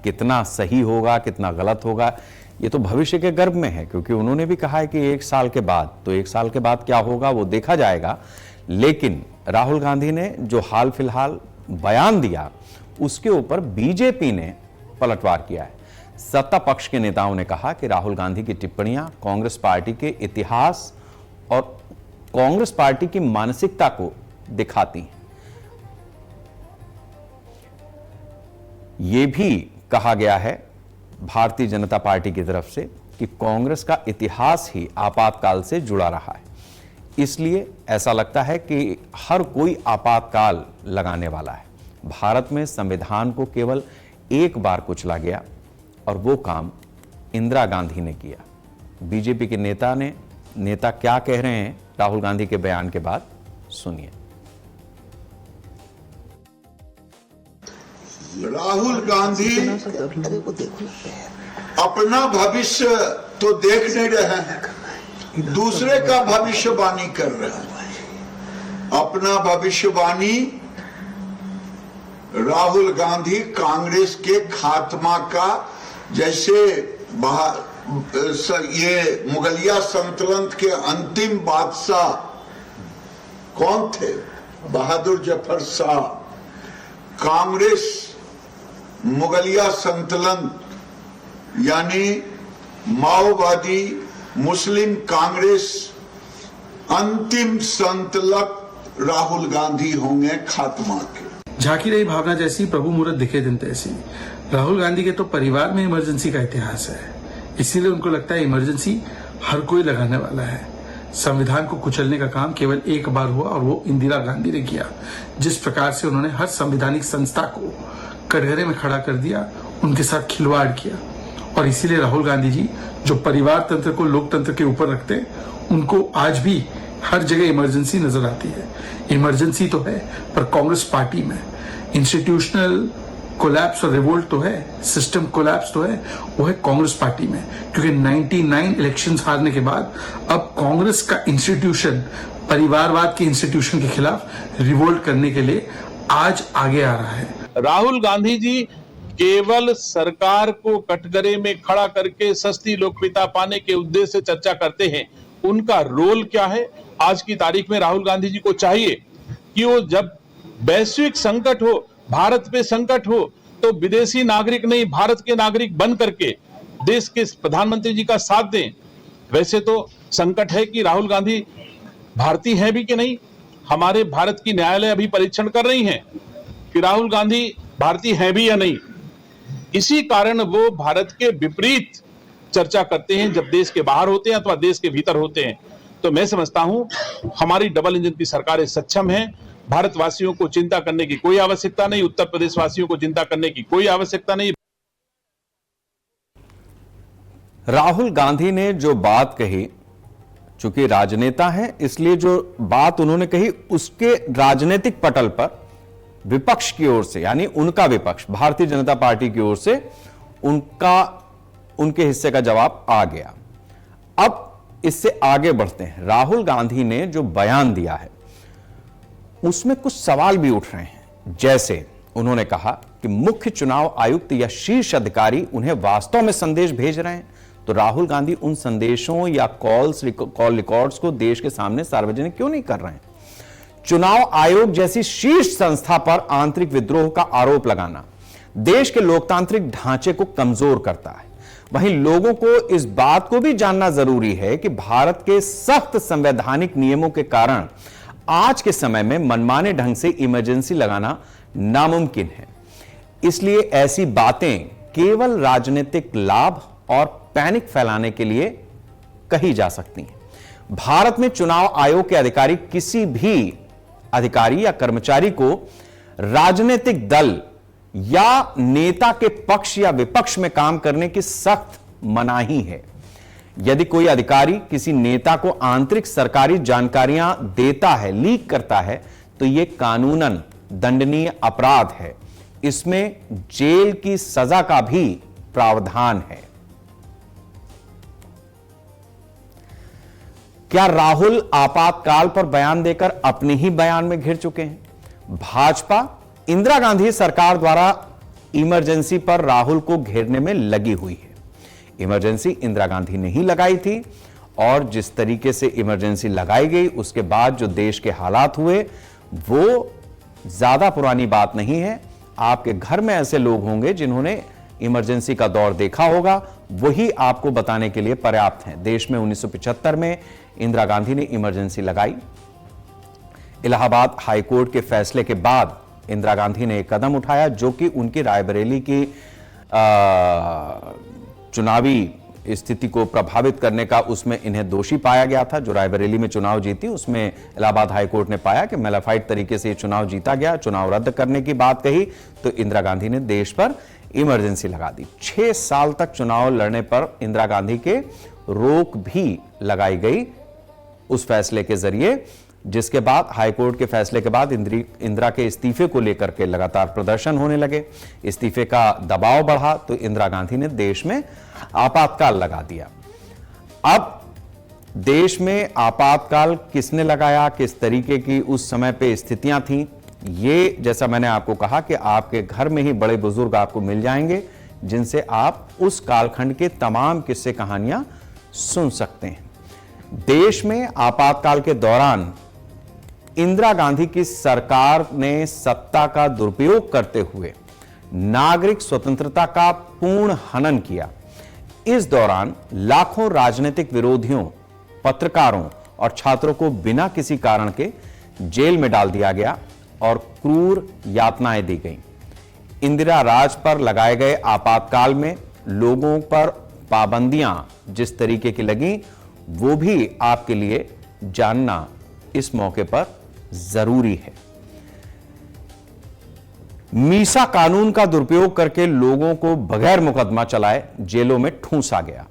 कितना सही होगा, कितना गलत होगा, ये तो भविष्य के गर्भ में है, क्योंकि उन्होंने भी कहा है कि 1 साल के बाद, तो 1 साल के बाद क्या होगा वो देखा जाएगा। लेकिन राहुल गांधी ने जो हाल फिलहाल बयान दिया, उसके ऊपर बीजेपी ने पलटवार किया है। सत्ता पक्ष के नेताओं ने कहा कि राहुल गांधी की टिप्पणियां कांग्रेस पार्टी के इतिहास और कांग्रेस पार्टी की मानसिकता को दिखाती हैं। यह भी कहा गया है भारतीय जनता पार्टी की तरफ से कि कांग्रेस का इतिहास ही आपातकाल से जुड़ा रहा है, इसलिए ऐसा लगता है कि हर कोई आपातकाल लगाने वाला है। भारत में संविधान को केवल एक बार कुचला गया और वो काम इंदिरा गांधी ने किया। बीजेपी के नेता क्या कह रहे हैं राहुल गांधी के बयान के बाद, सुनिए। राहुल गांधी अपना भविष्य तो देख नहीं रहे हैं, दूसरे का भविष्यवाणी कर रहे हैं। अपना भविष्यवाणी राहुल गांधी कांग्रेस के खात्मा का, जैसे ये मुगलिया सल्तनत के अंतिम बादशाह कौन थे, बहादुर जफर शाह, कांग्रेस मुगलिया सल्तनत यानी माओवादी मुस्लिम कांग्रेस अंतिम संतलक राहुल गांधी होंगे खात्मा के। झांकी रही भावना जैसी, प्रभु मुहूर्त दिखे दिन तैसी। राहुल गांधी के तो परिवार में इमरजेंसी का इतिहास है, इसीलिए उनको लगता है इमरजेंसी हर कोई लगाने वाला है। संविधान को कुचलने का काम केवल एक बार हुआ और वो इंदिरा गांधी ने किया। जिस प्रकार से उन्होंने हर संवैधानिक संस्था को कटघरे में खड़ा कर दिया, उनके साथ खिलवाड़ किया। और इसीलिए राहुल गांधी जी जो परिवार तंत्र को लोकतंत्र के ऊपर रखते हैं, उनको आज भी हर जगह इमरजेंसी नजर आती है। इमरजेंसी तो है, पर कांग्रेस पार्टी में इंस्टीट्यूशनल कोलैप्स और रिवोल्ट तो है, सिस्टम कोलैप्स तो है, वो है कांग्रेस पार्टी में। क्योंकि 99 इलेक्शंस हारने के बाद अब कांग्रेस का इंस्टीट्यूशन परिवारवाद के इंस्टीट्यूशन के खिलाफ रिवोल्ट करने के लिए आज आगे आ रहा है। राहुल गांधी जी केवल सरकार को कटघरे में खड़ा करके सस्ती लोकप्रियता पाने के उद्देश्य से चर्चा करते हैं। उनका रोल क्या है? आज की तारीख में राहुल गांधी जी को चाहिए कि वो जब वैश्विक संकट हो, भारत पे संकट हो, तो विदेशी नागरिक नहीं, भारत के नागरिक बन करके देश के प्रधानमंत्री जी का साथ दें। वैसे तो संकट है कि राहुल गांधी भारतीय हैं भी कि नहीं। हमारे भारत की न्यायालय अभी परीक्षण कर रही हैं कि राहुल गांधी भारतीय हैं भी या नहीं। इसी कारण वो भारत के विपरीत चर्चा करते हैं जब देश के बाहर होते हैं अथवा देश के भीतर होते हैं। तो मैं समझता हूं हमारी डबल इंजन की सरकारें सक्षम हैं। भारतवासियों को चिंता करने की कोई आवश्यकता नहीं, उत्तर प्रदेश वासियों को चिंता करने की कोई आवश्यकता नहीं। राहुल गांधी ने जो बात कही, चूंकि राजनेता हैं, इसलिए जो बात उन्होंने कही उसके राजनीतिक पटल पर विपक्ष की ओर से, यानी उनका विपक्ष भारतीय जनता पार्टी की ओर से उनके हिस्से का जवाब आ गया। अब इससे आगे बढ़ते हैं। राहुल गांधी ने जो बयान दिया है उसमें कुछ सवाल भी उठ रहे हैं। जैसे उन्होंने कहा कि मुख्य चुनाव आयुक्त या शीर्ष अधिकारी उन्हें वास्तव में संदेश भेज रहे हैं, तो राहुल गांधी उन संदेशों या कॉल रिकॉर्ड्स को देश के सामने सार्वजनिक क्यों नहीं कर रहे हैं? चुनाव आयोग जैसी शीर्ष संस्था पर आंतरिक विद्रोह का आरोप लगाना देश के लोकतांत्रिक ढांचे को कमजोर करता है। वहीं लोगों को इस बात को भी जानना जरूरी है कि भारत के सख्त संवैधानिक नियमों के कारण आज के समय में मनमाने ढंग से इमरजेंसी लगाना नामुमकिन है। इसलिए ऐसी बातें केवल राजनीतिक लाभ और पैनिक फैलाने के लिए कही जा सकती हैं। भारत में चुनाव आयोग के अधिकारी किसी भी अधिकारी या कर्मचारी को राजनीतिक दल या नेता के पक्ष या विपक्ष में काम करने की सख्त मनाही है। यदि कोई अधिकारी किसी नेता को आंतरिक सरकारी जानकारियां देता है, लीक करता है, तो यह कानूनन दंडनीय अपराध है। इसमें जेल की सजा का भी प्रावधान है। क्या राहुल आपातकाल पर बयान देकर अपने ही बयान में घिर चुके हैं? भाजपा इंदिरा गांधी सरकार द्वारा इमरजेंसी पर राहुल को घेरने में लगी हुई है। इमरजेंसी इंदिरा गांधी ने ही लगाई थी और जिस तरीके से इमरजेंसी लगाई गई उसके बाद जो देश के हालात हुए वो ज्यादा पुरानी बात नहीं है। आपके घर में ऐसे लोग होंगे जिन्होंने इमरजेंसी का दौर देखा होगा, वही आपको बताने के लिए पर्याप्त है। देश में 1975 में इंदिरा गांधी ने इमरजेंसी लगाई। इलाहाबाद हाईकोर्ट के फैसले के बाद इंदिरा गांधी ने एक कदम उठाया जो कि उनकी रायबरेली की चुनावी स्थिति को प्रभावित करने का, उसमें इन्हें दोषी पाया गया था। जो रायबरेली में चुनाव जीती उसमें इलाहाबाद हाईकोर्ट ने पाया कि मेलाफाइड तरीके से चुनाव जीता गया, चुनाव रद्द करने की बात कही तो इंदिरा गांधी ने देश पर इमरजेंसी लगा दी। 6 साल तक चुनाव लड़ने पर इंदिरा गांधी के रोक भी लगाई गई उस फैसले के जरिए, जिसके बाद हाईकोर्ट के फैसले के बाद इंदिरा के इस्तीफे को लेकर के लगातार प्रदर्शन होने लगे। इस्तीफे का दबाव बढ़ा तो इंदिरा गांधी ने देश में आपातकाल लगा दिया। अब देश में आपातकाल किसने लगाया, किस तरीके की उस समय पे स्थितियां थीं, ये जैसा मैंने आपको कहा कि आपके घर में ही बड़े बुजुर्ग आपको मिल जाएंगे जिनसे आप उस कालखंड के तमाम किस्से कहानियां सुन सकते हैं। देश में आपातकाल के दौरान इंदिरा गांधी की सरकार ने सत्ता का दुरुपयोग करते हुए नागरिक स्वतंत्रता का पूर्ण हनन किया। इस दौरान लाखों राजनीतिक विरोधियों, पत्रकारों और छात्रों को बिना किसी कारण के जेल में डाल दिया गया और क्रूर यातनाएं दी गईं। इंदिरा राज पर लगाए गए आपातकाल में लोगों पर पाबंदियां जिस तरीके की लगी वो भी आपके लिए जानना इस मौके पर जरूरी है। मीसा कानून का दुरुपयोग करके लोगों को बगैर मुकदमा चलाए जेलों में ठूंसा गया।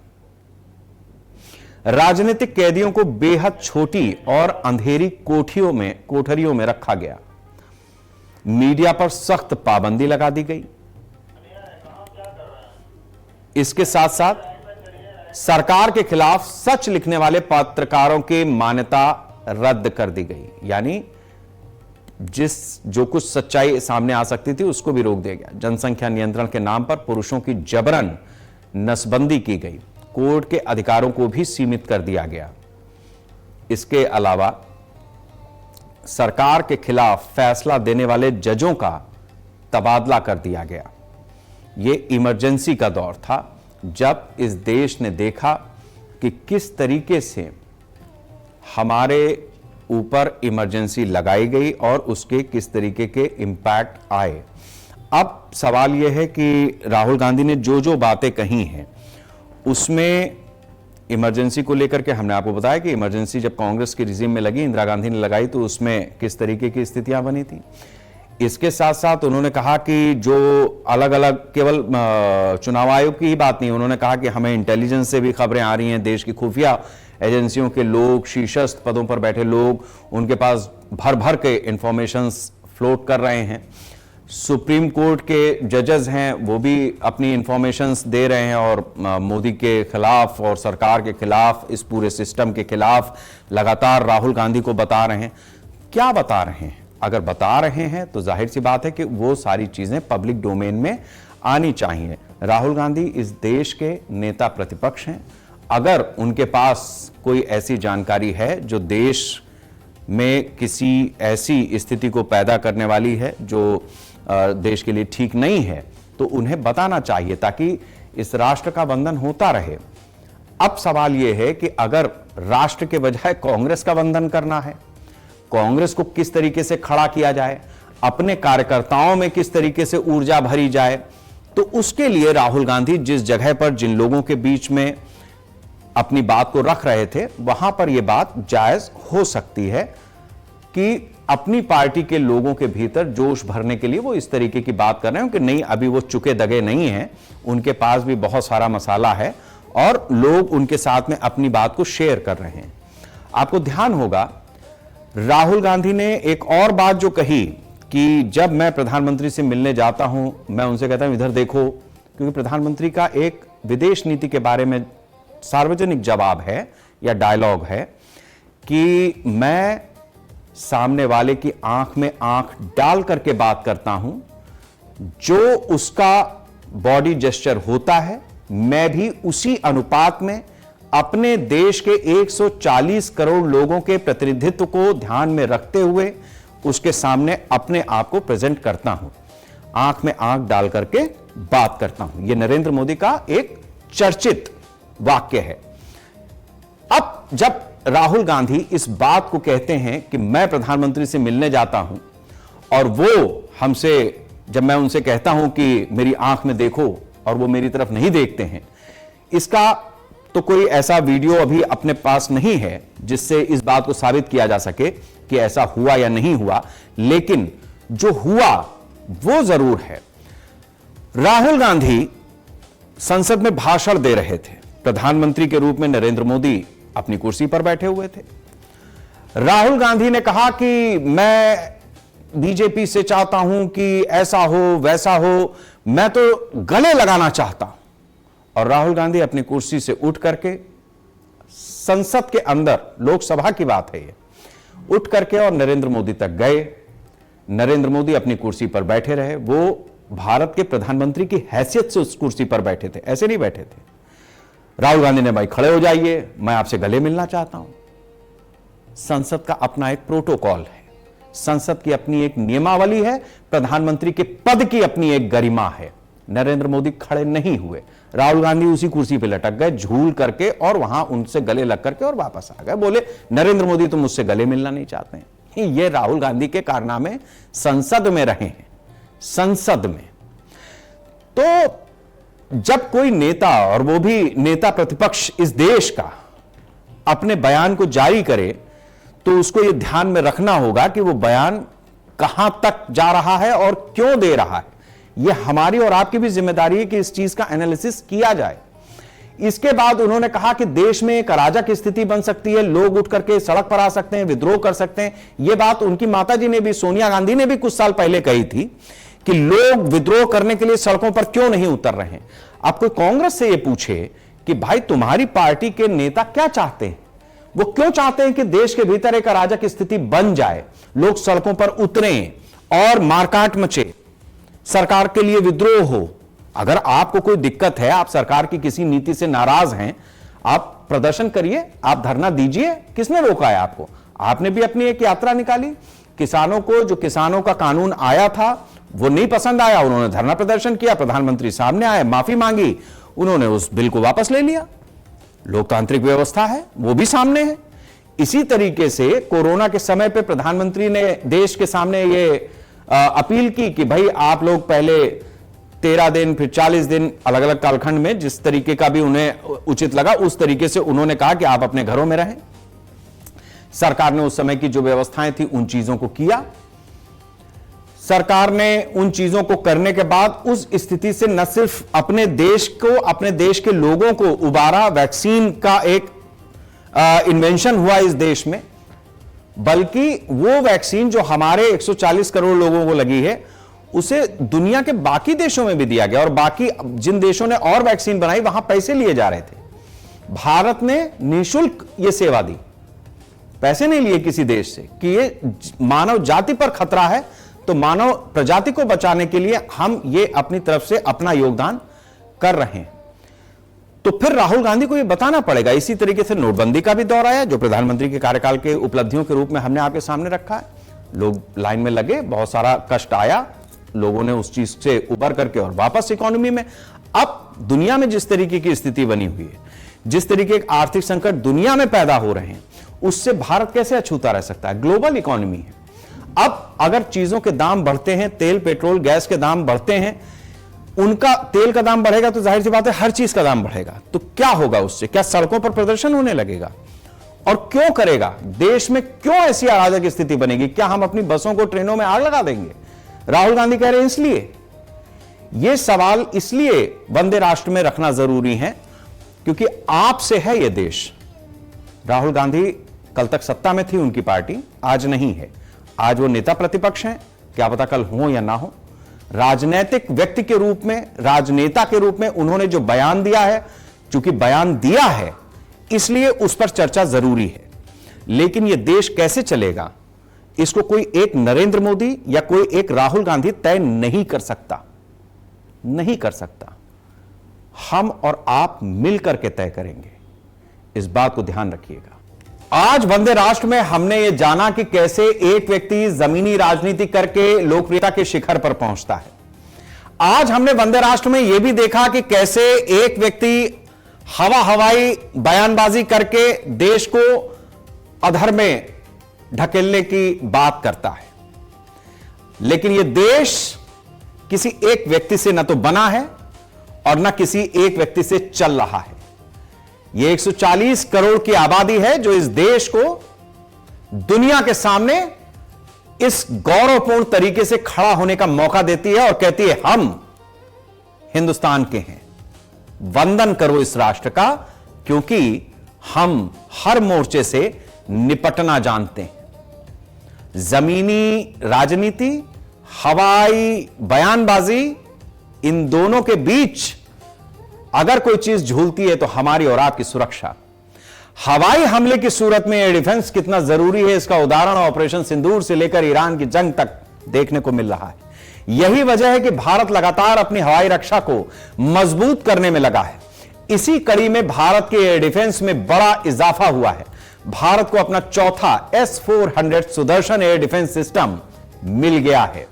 राजनीतिक कैदियों को बेहद छोटी और अंधेरी कोठरियों में रखा गया। मीडिया पर सख्त पाबंदी लगा दी गई। इसके साथ साथ सरकार के खिलाफ सच लिखने वाले पत्रकारों की मान्यता रद्द कर दी गई, यानी जो कुछ सच्चाई सामने आ सकती थी उसको भी रोक दिया गया। जनसंख्या नियंत्रण के नाम पर पुरुषों की जबरन नसबंदी की गई। कोर्ट के अधिकारों को भी सीमित कर दिया गया। इसके अलावा सरकार के खिलाफ फैसला देने वाले जजों का तबादला कर दिया गया। यह इमरजेंसी का दौर था जब इस देश ने देखा कि किस तरीके से हमारे ऊपर इमरजेंसी लगाई गई और उसके किस तरीके के इंपैक्ट आए। अब सवाल यह है कि राहुल गांधी ने जो बातें कही हैं उसमें इमरजेंसी को लेकर के हमने आपको बताया कि इमरजेंसी जब कांग्रेस की रिजीम में लगी, इंदिरा गांधी ने लगाई, तो उसमें किस तरीके की स्थितियां बनी थी। इसके साथ साथ उन्होंने कहा कि जो अलग अलग केवल चुनाव आयोग की ही बात नहीं, उन्होंने कहा कि हमें इंटेलिजेंस से भी खबरें आ रही हैं, देश की खुफिया एजेंसियों के लोग, शीर्षस्थ पदों पर बैठे लोग, उनके पास भर भर के इंफॉर्मेशंस फ्लोट कर रहे हैं। सुप्रीम कोर्ट के जजेस हैं वो भी अपनी इंफॉर्मेशंस दे रहे हैं और मोदी के खिलाफ और सरकार के खिलाफ, इस पूरे सिस्टम के खिलाफ लगातार राहुल गांधी को बता रहे हैं। क्या बता रहे हैं? अगर बता रहे हैं तो जाहिर सी बात है कि वो सारी चीजें पब्लिक डोमेन में आनी चाहिए। राहुल गांधी इस देश के नेता प्रतिपक्ष हैं। अगर उनके पास कोई ऐसी जानकारी है जो देश में किसी ऐसी स्थिति को पैदा करने वाली है जो देश के लिए ठीक नहीं है, तो उन्हें बताना चाहिए ताकि इस राष्ट्र का वंदन होता रहे। अब सवाल यह है कि अगर राष्ट्र के बजाय कांग्रेस का वंदन करना है, कांग्रेस को किस तरीके से खड़ा किया जाए, अपने कार्यकर्ताओं में किस तरीके से ऊर्जा भरी जाए, तो उसके लिए राहुल गांधी जिस जगह पर जिन लोगों के बीच में अपनी बात को रख रहे थे, वहां पर यह बात जायज हो सकती है कि अपनी पार्टी के लोगों के भीतर जोश भरने के लिए वो इस तरीके की बात कर रहे हैं कि नहीं, अभी वो चुके दगे नहीं हैं, उनके पास भी बहुत सारा मसाला है और लोग उनके साथ में अपनी बात को शेयर कर रहे हैं। आपको ध्यान होगा राहुल गांधी ने एक और बात जो कही कि जब मैं प्रधानमंत्री से मिलने जाता हूं, मैं उनसे कहता हूं इधर देखो, क्योंकि प्रधानमंत्री का एक विदेश नीति के बारे में सार्वजनिक जवाब है या डायलॉग है कि मैं सामने वाले की आंख में आंख डाल करके बात करता हूं, जो उसका बॉडी जेस्चर होता है मैं भी उसी अनुपात में अपने देश के 140 करोड़ लोगों के प्रतिनिधित्व को ध्यान में रखते हुए उसके सामने अपने आप को प्रेजेंट करता हूं, आंख में आंख डाल करके बात करता हूं। यह नरेंद्र मोदी का एक चर्चित वाक्य है। अब जब राहुल गांधी इस बात को कहते हैं कि मैं प्रधानमंत्री से मिलने जाता हूं और वो हमसे, जब मैं उनसे कहता हूं कि मेरी आंख में देखो और वो मेरी तरफ नहीं देखते हैं, इसका तो कोई ऐसा वीडियो अभी अपने पास नहीं है जिससे इस बात को साबित किया जा सके कि ऐसा हुआ या नहीं हुआ, लेकिन जो हुआ वो जरूर है। राहुल गांधी संसद में भाषण दे रहे थे, प्रधानमंत्री के रूप में नरेंद्र मोदी अपनी कुर्सी पर बैठे हुए थे। राहुल गांधी ने कहा कि मैं बीजेपी से चाहता हूं कि ऐसा हो वैसा हो, मैं तो गले लगाना चाहता हूं। और राहुल गांधी अपनी कुर्सी से उठ करके संसद के अंदर, लोकसभा की बात है ये, उठ करके और नरेंद्र मोदी तक गए। नरेंद्र मोदी अपनी कुर्सी पर बैठे रहे। वो भारत के प्रधानमंत्री की हैसियत से उस कुर्सी पर बैठे थे, ऐसे नहीं बैठे थे। राहुल गांधी ने भाई खड़े हो जाइए, मैं आपसे गले मिलना चाहता हूं। संसद का अपना एक प्रोटोकॉल है, संसद की अपनी एक नियमावली है, प्रधानमंत्री के पद की अपनी एक गरिमा है। नरेंद्र मोदी खड़े नहीं हुए, राहुल गांधी उसी कुर्सी पे लटक गए झूल करके और वहां उनसे गले लग करके और वापस आ गए। बोले नरेंद्र मोदी तुम मुझसे गले मिलना नहीं चाहते हैं। ये राहुल गांधी के कारनामे संसद में रहे हैं, संसद में। तो जब कोई नेता, और वो भी नेता प्रतिपक्ष इस देश का, अपने बयान को जारी करे तो उसको यह ध्यान में रखना होगा कि वो बयान कहां तक जा रहा है और क्यों दे रहा है। यह हमारी और आपकी भी जिम्मेदारी है कि इस चीज का एनालिसिस किया जाए। इसके बाद उन्होंने कहा कि देश में एक अराजक स्थिति बन सकती है, लोग उठ करके सड़क पर आ सकते हैं, विद्रोह कर सकते हैं। यह बात उनकी माताजी ने भी, सोनिया गांधी ने भी कुछ साल पहले कही थी कि लोग विद्रोह करने के लिए सड़कों पर क्यों नहीं उतर रहे हैं। अब कोई कांग्रेस से यह पूछे कि भाई तुम्हारी पार्टी के नेता क्या चाहते हैं, वो क्यों चाहते हैं कि देश के भीतर एक अराजक स्थिति बन जाए, लोग सड़कों पर उतरें और मारकाट मचे, सरकार के लिए विद्रोह हो। अगर आपको कोई दिक्कत है, आप सरकार की किसी नीति से नाराज हैं, आप प्रदर्शन करिए, आप धरना दीजिए, किसने रोका है आपको? आपने भी अपनी एक यात्रा निकाली। किसानों को, जो किसानों का कानून आया था वो नहीं पसंद आया, उन्होंने धरना प्रदर्शन किया, प्रधानमंत्री सामने आए, माफी मांगी, उन्होंने उस बिल को वापस ले लिया। लोकतांत्रिक व्यवस्था है, वो भी सामने है। इसी तरीके से कोरोना के समय पे प्रधानमंत्री ने देश के सामने ये अपील की कि भाई आप लोग पहले 13 दिन फिर 40 दिन, अलग अलग कालखंड में जिस तरीके का भी उन्हें उचित लगा उस तरीके से उन्होंने कहा कि आप अपने घरों में रहें। सरकार ने उस समय की जो व्यवस्थाएं थी उन चीजों को किया। सरकार ने उन चीजों को करने के बाद उस स्थिति से न सिर्फ अपने देश को, अपने देश के लोगों को उबारा, वैक्सीन का एक इन्वेंशन हुआ इस देश में, बल्कि वो वैक्सीन जो हमारे 140 करोड़ लोगों को लगी है उसे दुनिया के बाकी देशों में भी दिया गया, और बाकी जिन देशों ने और वैक्सीन बनाई वहां पैसे लिए जा रहे थे। भारत ने निःशुल्क ये सेवा दी, पैसे नहीं लिए किसी देश से कि ये मानव जाति पर खतरा है, तो मानव प्रजाति को बचाने के लिए हम ये अपनी तरफ से अपना योगदान कर रहे हैं। तो फिर राहुल गांधी को ये बताना पड़ेगा। इसी तरीके से नोटबंदी का भी दौर आया, जो प्रधानमंत्री के कार्यकाल के उपलब्धियों के रूप में हमने आपके सामने रखा है। लोग लाइन में लगे, बहुत सारा कष्ट आया, लोगों ने उस चीज से उबर करके और वापस इकोनॉमी में। अब दुनिया में जिस तरीके की स्थिति बनी हुई है, जिस तरीके के आर्थिक संकट दुनिया में पैदा हो रहे हैं, उससे भारत कैसे अछूता रह सकता है? ग्लोबल इकोनॉमी है। अब अगर चीजों के दाम बढ़ते हैं, तेल पेट्रोल गैस के दाम बढ़ते हैं, उनका तेल का दाम बढ़ेगा तो जाहिर सी बात है हर चीज का दाम बढ़ेगा। तो क्या होगा उससे? क्या सड़कों पर प्रदर्शन होने लगेगा? और क्यों करेगा? देश में क्यों ऐसी अराजक स्थिति बनेगी? क्या हम अपनी बसों को, ट्रेनों में आग लगा देंगे? राहुल गांधी कह रहे हैं इसलिए। यह सवाल इसलिए वंदे राष्ट्र में रखना जरूरी है क्योंकि आपसे है यह देश। राहुल गांधी कल तक सत्ता में थी उनकी पार्टी, आज नहीं है। आज वो नेता प्रतिपक्ष हैं, क्या पता कल हो या ना हो। राजनीतिक व्यक्ति के रूप में, राजनेता के रूप में उन्होंने जो बयान दिया है, चूंकि बयान दिया है इसलिए उस पर चर्चा जरूरी है। लेकिन यह देश कैसे चलेगा इसको कोई एक नरेंद्र मोदी या कोई एक राहुल गांधी तय नहीं कर सकता, नहीं कर सकता। हम और आप मिलकर के तय करेंगे, इस बात को ध्यान रखिएगा। आज वंदे राष्ट्र में हमने यह जाना कि कैसे एक व्यक्ति जमीनी राजनीति करके लोकप्रियता के शिखर पर पहुंचता है। आज हमने वंदे राष्ट्र में यह भी देखा कि कैसे एक व्यक्ति हवाई बयानबाजी करके देश को अधर में ढकेलने की बात करता है। लेकिन यह देश किसी एक व्यक्ति से न तो बना है और न किसी एक व्यक्ति से चल रहा है। यह 140 करोड़ की आबादी है जो इस देश को दुनिया के सामने इस गौरवपूर्ण तरीके से खड़ा होने का मौका देती है और कहती है हम हिंदुस्तान के हैं, वंदन करो इस राष्ट्र का, क्योंकि हम हर मोर्चे से निपटना जानते हैं। जमीनी राजनीति, हवाई बयानबाजी, इन दोनों के बीच अगर कोई चीज झूलती है तो हमारी और आपकी सुरक्षा। हवाई हमले की सूरत में एयर डिफेंस कितना जरूरी है इसका उदाहरण ऑपरेशन सिंदूर से लेकर ईरान की जंग तक देखने को मिल रहा है। यही वजह है कि भारत लगातार अपनी हवाई रक्षा को मजबूत करने में लगा है। इसी कड़ी में भारत के एयर डिफेंस में बड़ा इजाफा हुआ है। भारत को अपना चौथा S-400 Sudarshan air defence system मिल गया है।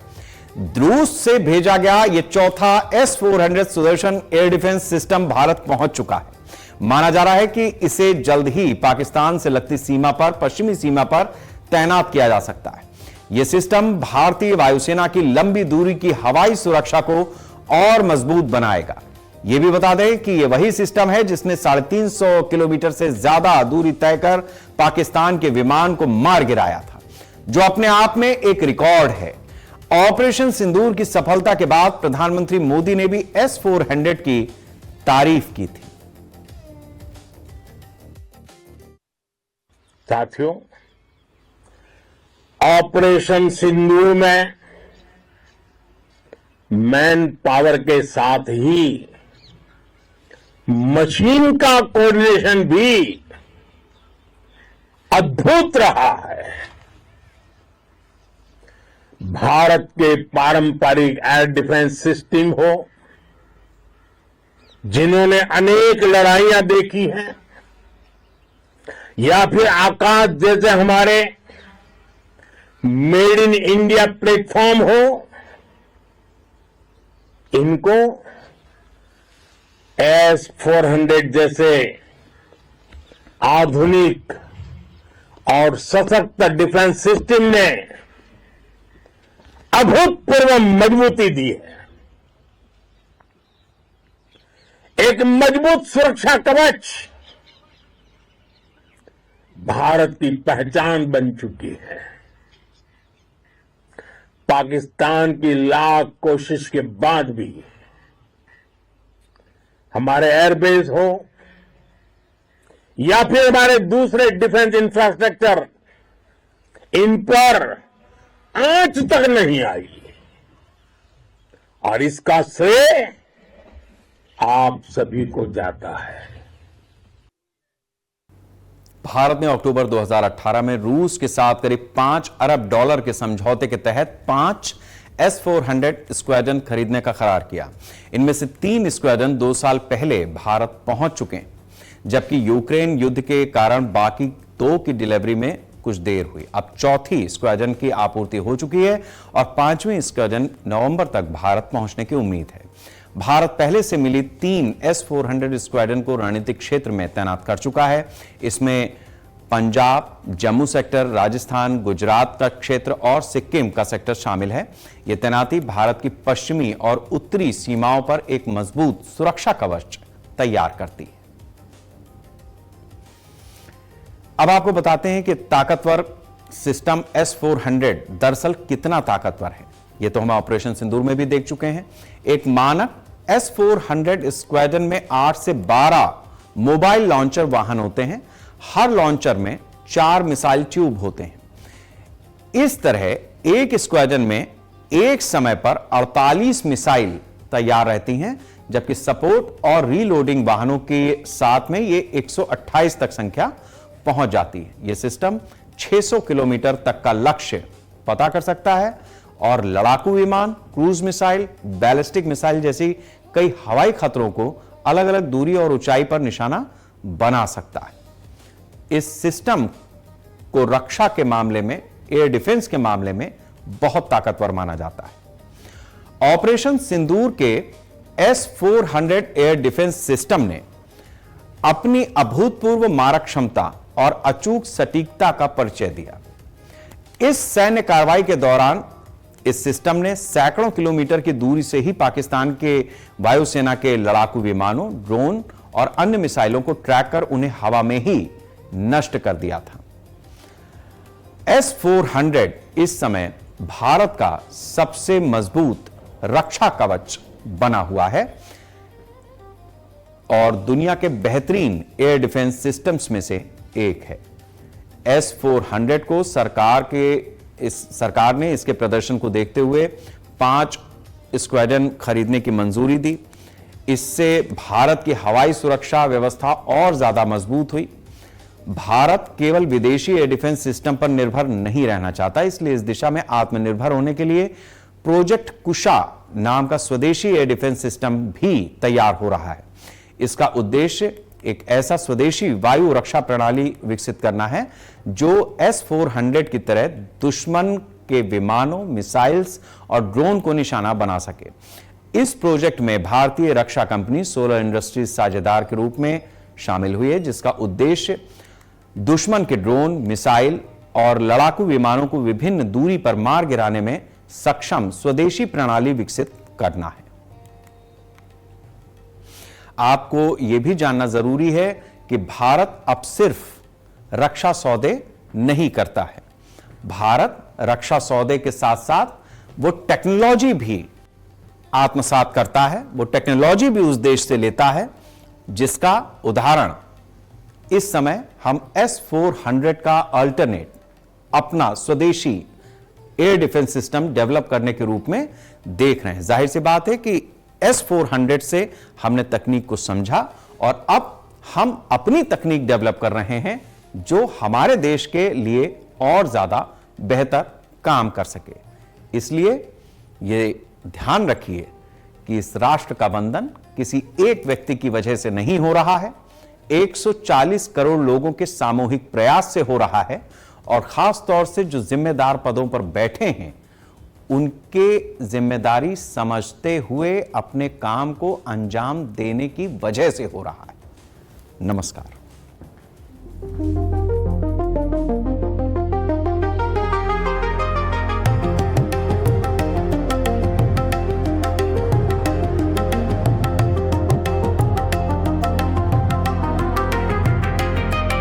रूस से भेजा गया यह चौथा S-400 Sudarshan air defence system Bharat पहुंच चुका है। माना जा रहा है कि इसे जल्द ही पाकिस्तान से लगती सीमा पर, पश्चिमी सीमा पर तैनात किया जा सकता है। यह सिस्टम भारतीय वायुसेना की लंबी दूरी की हवाई सुरक्षा को और मजबूत बनाएगा। यह भी बता दें कि यह वही सिस्टम है जिसने 350 किलोमीटर से ज्यादा दूरी तय कर पाकिस्तान के विमान को मार गिराया था, जो अपने आप में एक रिकॉर्ड है। ऑपरेशन सिंदूर की सफलता के बाद प्रधानमंत्री मोदी ने भी S-400 की तारीफ की थी। साथियों, ऑपरेशन सिंदूर में मैन पावर के साथ ही मशीन का कोऑर्डिनेशन भी अद्भुत रहा है। भारत के पारंपरिक एयर डिफेंस सिस्टम हो, जिन्होंने अनेक लड़ाइयां देखी हैं, या फिर आकाश जैसे हमारे मेड इन इंडिया प्लेटफॉर्म हो, इनको S-400 जैसे आधुनिक और सशक्त डिफेंस सिस्टम ने अभूतपूर्व मजबूती दी है। एक मजबूत सुरक्षा कवच भारत की पहचान बन चुकी है। पाकिस्तान की लाख कोशिश के बाद भी हमारे एयरबेस हो या फिर हमारे दूसरे डिफेंस इंफ्रास्ट्रक्चर, इन पर आंच तक नहीं आई, और इसका श्रेय आप सभी को जाता है। भारत ने अक्टूबर 2018 में रूस के साथ करीब $5 अरब के समझौते के तहत 5 S-400 स्क्वाड्रन खरीदने का करार किया। इनमें से 3 स्क्वाड्रन 2 साल पहले भारत पहुंच चुके हैं, जबकि यूक्रेन युद्ध के कारण बाकी 2 की डिलीवरी में कुछ देर हुई। अब चौथी स्क्वाड्रन की आपूर्ति हो चुकी है और 5वीं स्क्वाड्रन नवंबर तक भारत पहुंचने की उम्मीद है। भारत पहले से मिली 3 S-400 स्क्वाड्रन को रणनीतिक क्षेत्र में तैनात कर चुका है। इसमें पंजाब, जम्मू सेक्टर, राजस्थान, गुजरात का क्षेत्र और सिक्किम का सेक्टर शामिल है। यह तैनाती भारत की पश्चिमी और उत्तरी सीमाओं पर एक मजबूत सुरक्षा कवच तैयार करती है। अब आपको बताते हैं कि ताकतवर सिस्टम S-400 दरअसल कितना ताकतवर है। यह तो हम ऑपरेशन सिंदूर में भी देख चुके हैं। एक मानक S-400 स्क्वाड्रन में 8 से 12 मोबाइल लॉन्चर वाहन होते हैं। हर लॉन्चर में 4 मिसाइल ट्यूब होते हैं। इस तरह एक स्क्वाड्रन में एक समय पर 48 मिसाइल तैयार रहती हैं, जबकि सपोर्ट और रीलोडिंग वाहनों के साथ में ये 128 तक संख्या पहुंच जाती है। यह सिस्टम 600 किलोमीटर तक का लक्ष्य पता कर सकता है और लड़ाकू विमान, क्रूज मिसाइल, बैलिस्टिक मिसाइल जैसी कई हवाई खतरों को अलग अलग दूरी और ऊंचाई पर निशाना बना सकता है। इस सिस्टम को रक्षा के मामले में, एयर डिफेंस के मामले में बहुत ताकतवर माना जाता है। ऑपरेशन सिंदूर के S-400 एयर डिफेंस सिस्टम ने अपनी अभूतपूर्व मारक क्षमता और अचूक सटीकता का परिचय दिया। इस सैन्य कार्रवाई के दौरान इस सिस्टम ने सैकड़ों किलोमीटर की दूरी से ही पाकिस्तान के वायुसेना के लड़ाकू विमानों, ड्रोन और अन्य मिसाइलों को ट्रैक कर उन्हें हवा में ही नष्ट कर दिया था। S-400 इस समय भारत का सबसे मजबूत रक्षा कवच बना हुआ है और दुनिया के बेहतरीन एयर डिफेंस सिस्टम्स में से एक है। S-400 को सरकार ने इसके प्रदर्शन को देखते हुए 5 स्क्वाड्रन खरीदने की मंजूरी दी। इससे भारत की हवाई सुरक्षा व्यवस्था और ज्यादा मजबूत हुई। भारत केवल विदेशी एयर डिफेंस सिस्टम पर निर्भर नहीं रहना चाहता, इसलिए इस दिशा में आत्मनिर्भर होने के लिए प्रोजेक्ट कुशा नाम का स्वदेशी एयर डिफेंस सिस्टम भी तैयार हो रहा है। इसका उद्देश्य एक ऐसा स्वदेशी वायु रक्षा प्रणाली विकसित करना है जो S-400 की तरह दुश्मन के विमानों, मिसाइल्स और ड्रोन को निशाना बना सके। इस प्रोजेक्ट में भारतीय रक्षा कंपनी सोलर इंडस्ट्रीज साझेदार के रूप में शामिल हुई है, जिसका उद्देश्य दुश्मन के ड्रोन, मिसाइल और लड़ाकू विमानों को विभिन्न दूरी पर मार गिराने में सक्षम स्वदेशी प्रणाली विकसित करना है। आपको यह भी जानना जरूरी है कि भारत अब सिर्फ रक्षा सौदे नहीं करता है। भारत रक्षा सौदे के साथ साथ वो टेक्नोलॉजी भी आत्मसात करता है, वो टेक्नोलॉजी भी उस देश से लेता है, जिसका उदाहरण इस समय हम S-400 का अल्टरनेट अपना स्वदेशी एयर डिफेंस सिस्टम डेवलप करने के रूप में देख रहे हैं। जाहिर सी बात है कि S-400 से हमने तकनीक को समझा और अब हम अपनी तकनीक डेवलप कर रहे हैं जो हमारे देश के लिए और ज्यादा बेहतर काम कर सके। इसलिए यह ध्यान रखिए कि इस राष्ट्र का बंधन किसी एक व्यक्ति की वजह से नहीं हो रहा है, 140 करोड़ लोगों के सामूहिक प्रयास से हो रहा है और खास तौर से जो जिम्मेदार पदों पर बैठे हैं उनके जिम्मेदारी समझते हुए अपने काम को अंजाम देने की वजह से हो रहा है। नमस्कार।